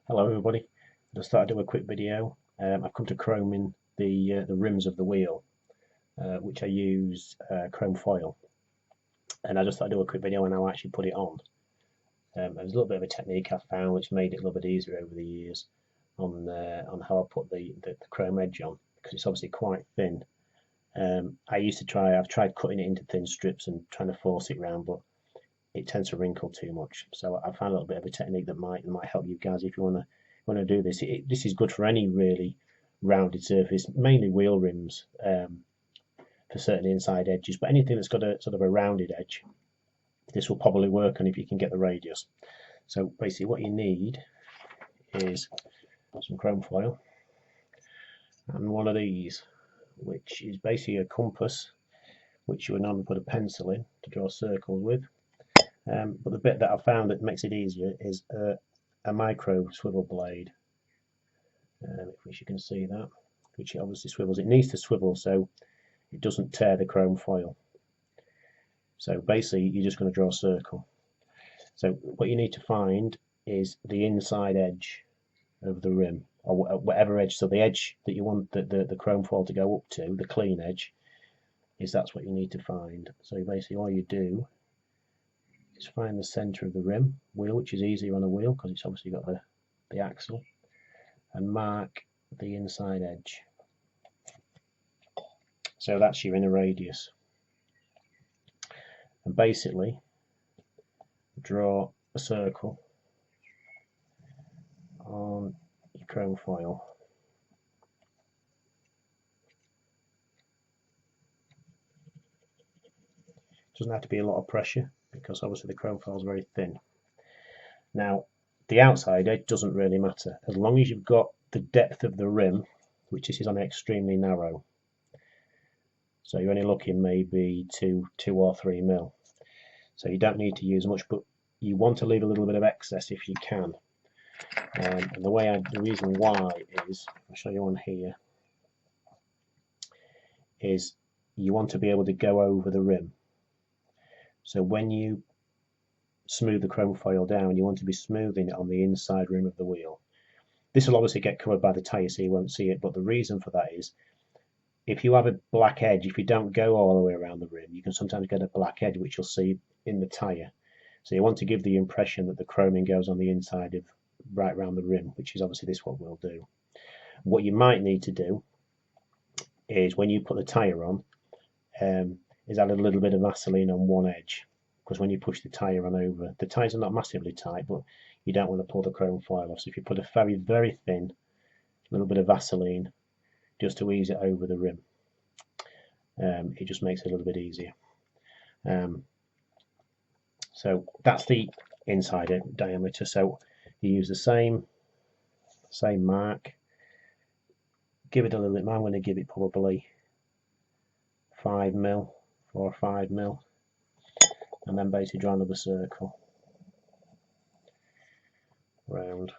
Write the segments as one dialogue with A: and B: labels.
A: Hello everybody, I just thought I'd do a quick video. I've come to chroming the rims of the wheel, which I use chrome foil, and I just thought I'd do a quick video on how I actually put it on. There's a little bit of a technique I found which made it a little bit easier over the years on how I put the chrome edge on, because it's obviously quite thin. I've tried cutting it into thin strips and trying to force it round, but it tends to wrinkle too much. So I found a little bit of a technique that might help you guys if you want to do this. This is good for any really rounded surface, mainly wheel rims, for certain inside edges. But anything that's got a sort of a rounded edge, this will probably work on if you can get the radius. So basically, what you need is some chrome foil and one of these, which is basically a compass, which you would normally put a pencil in to draw circles with. But the bit that I found that makes it easier is a micro swivel blade, which you can see that, which it obviously swivels. It needs to swivel so it doesn't tear the chrome foil. So basically you're just going to draw a circle. So what you need to find is the inside edge of the rim, or whatever edge. So the edge that you want the chrome foil to go up to, the clean edge, that's what you need to find. So basically all you do is find the centre of the rim wheel, which is easier on a wheel because it's obviously got the axle, and mark the inside edge. So that's your inner radius. And basically draw a circle on your chrome foil. Doesn't have to be a lot of pressure because obviously the chrome foil is very thin. Now the outside edge doesn't really matter as long as you've got the depth of the rim, which this is on extremely narrow. So you're only looking maybe 2 or 3 mil. So you don't need to use much, but you want to leave a little bit of excess if you can. And the reason why is, I'll show you on here, is you want to be able to go over the rim. So when you smooth the chrome foil down, you want to be smoothing it on the inside rim of the wheel. This will obviously get covered by the tyre, so you won't see it, but the reason for that is if you have a black edge, if you don't go all the way around the rim, you can sometimes get a black edge, which you'll see in the tyre. So you want to give the impression that the chroming goes on the inside of right around the rim, which is obviously this what we'll do. What you might need to do is when you put the tyre on, is add a little bit of Vaseline on one edge, because when you push the tyre on over, the tyres are not massively tight, but you don't want to pull the chrome foil off. So if you put a very, very thin little bit of Vaseline just to ease it over the rim, it just makes it a little bit easier. So that's the inside diameter. So you use the same mark, give it a little bit more. I'm going to give it probably 5 mil, 4 or 5 mil, and then basically draw another circle round.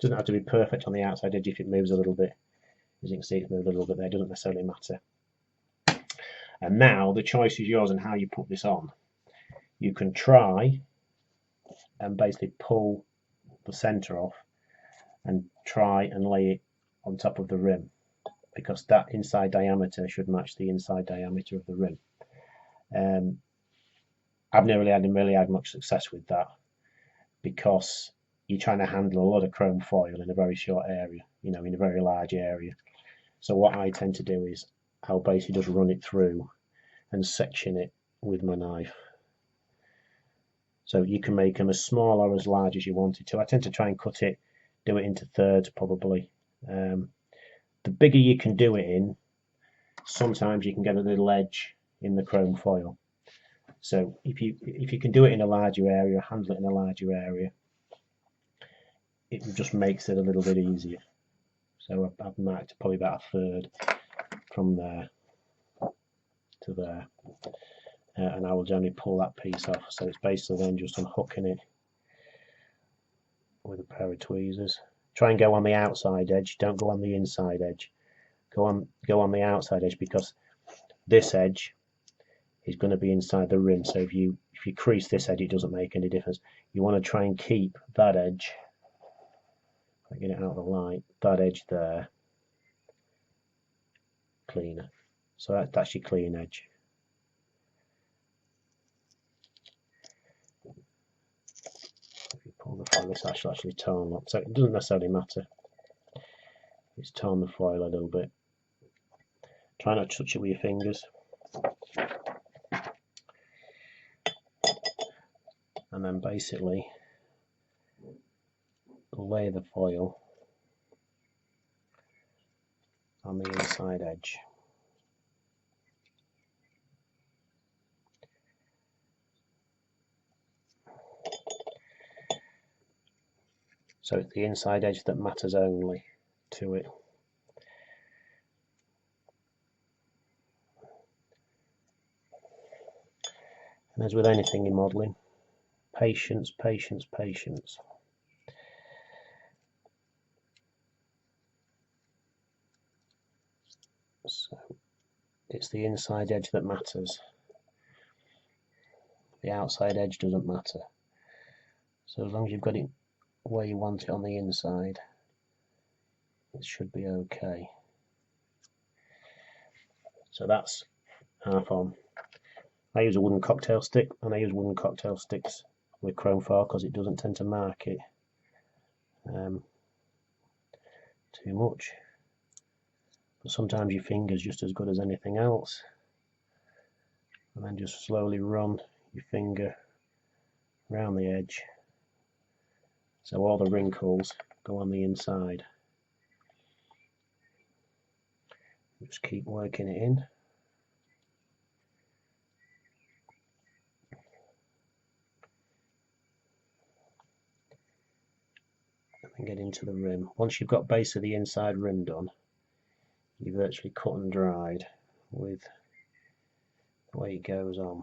A: Doesn't have to be perfect on the outside edge. If it moves a little bit, as you can see, it's moved a little bit there, it doesn't necessarily matter. And now the choice is yours on how you put this on. You can try and basically pull the centre off and try and lay it on top of the rim, because that inside diameter should match the inside diameter of the rim. I've never really had much success with that, because you're trying to handle a lot of chrome foil in a very short area, in a very large area. So what I tend to do is I'll basically just run it through and section it with my knife. So you can make them as small or as large as you wanted to. I tend to try and do it into thirds probably. The bigger you can do it in, sometimes you can get a little edge in the chrome foil. So if you can do it in a larger area, handle it in a larger area, it just makes it a little bit easier. So I've marked probably about a third from there to there, and I will generally pull that piece off. So it's basically then just unhooking it with a pair of tweezers. Try and go on the outside edge, don't go on the inside edge. Go on the outside edge, because this edge is going to be inside the rim. So if you crease this edge, it doesn't make any difference. You want to try and keep that edge, if I get it out of the light, that edge there cleaner. So that's your clean edge. If you pull the foil, it's actually torn up, so it doesn't necessarily matter. It's torn the foil a little bit. Try not to touch it with your fingers. And then basically lay the foil on the inside edge. So it's the inside edge that matters only to it. And as with anything in modelling, patience, patience, patience. So it's the inside edge that matters. The outside edge doesn't matter. So as long as you've got it where you want it on the inside, it should be okay. So that's half on. I use a wooden cocktail stick, and I use wooden cocktail sticks with chrome foil because it doesn't tend to mark it too much. But sometimes your finger's just as good as anything else. And then just slowly run your finger around the edge so all the wrinkles go on the inside. Just keep working it in. And get into the rim. Once you've got base of the inside rim done, you've virtually cut and dried with the way it goes on.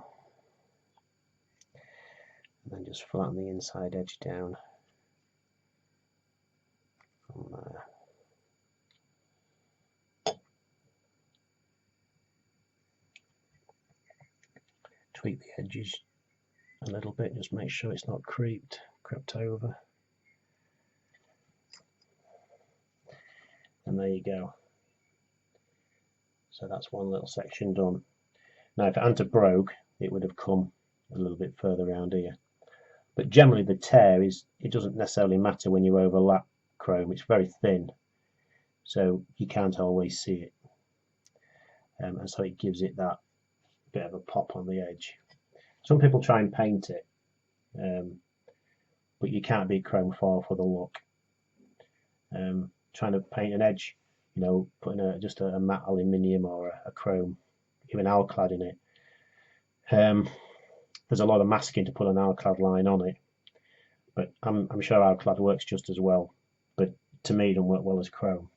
A: And then just flatten the inside edge down from there. Tweak the edges a little bit, just make sure it's not crept over. And there you go. So that's one little section done. Now if it hadn't broke, it would have come a little bit further around here. But generally the tear it doesn't necessarily matter when you overlap chrome. It's very thin, so you can't always see it. And so it gives it that bit of a pop on the edge. Some people try and paint it, but you can't beat chrome foil for the look. Trying to paint an edge, you know, putting just a matte aluminium or a chrome, even alclad in it. There's a lot of masking to put an alclad line on it, but I'm sure alclad works just as well. But to me, it doesn't work well as chrome.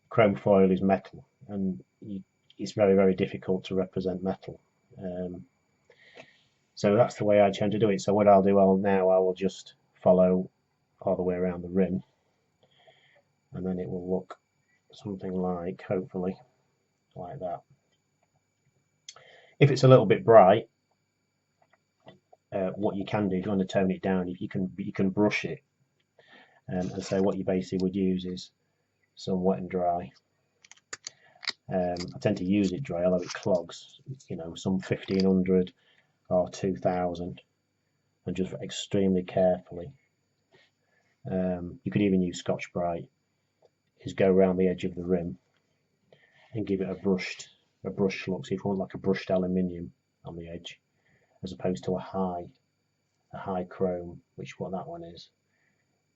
A: Chrome foil is metal, and it's very, very difficult to represent metal. So that's the way I tend to do it. So what I'll do now, I will just follow all the way around the rim, and then it will look something like, hopefully, like that. If it's a little bit bright, what you can do if you want to tone it down, you can brush it, and so what you basically would use is some wet and dry. I tend to use it dry, although it clogs, you know, some 1500 or 2000, and just extremely carefully. You could even use Scotch Brite. Is go around the edge of the rim and give it a brushed look. So if you want like a brushed aluminium on the edge, as opposed to a high chrome, which what that one is,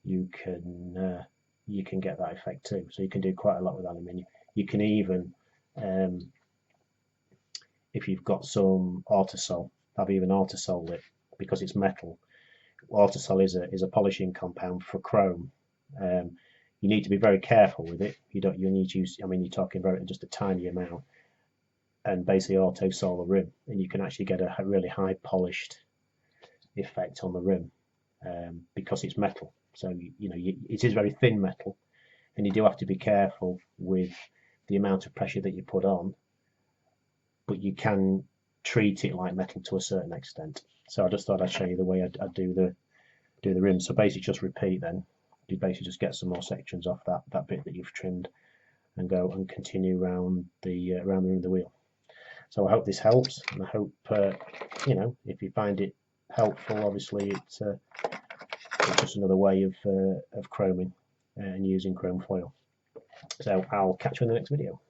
A: you can get that effect too. So you can do quite a lot with aluminium. You can even, if you've got some autosol, have even autosoled it because it's metal. Autosol is a polishing compound for chrome. You need to be very careful with it. You need to use, I mean, you're talking just a tiny amount, and basically autosol the rim, and you can actually get a really high polished effect on the rim because it's metal. So it is very thin metal, and you do have to be careful with the amount of pressure that you put on. But you can treat it like metal to a certain extent. So I just thought I'd show you the way I'd do the rims. So basically just repeat then. You basically just get some more sections off that bit that you've trimmed and go and continue around the rim of the wheel. So I hope this helps, and I hope you know, if you find it helpful, obviously it's just another way of chroming and using chrome foil. So I'll catch you in the next video.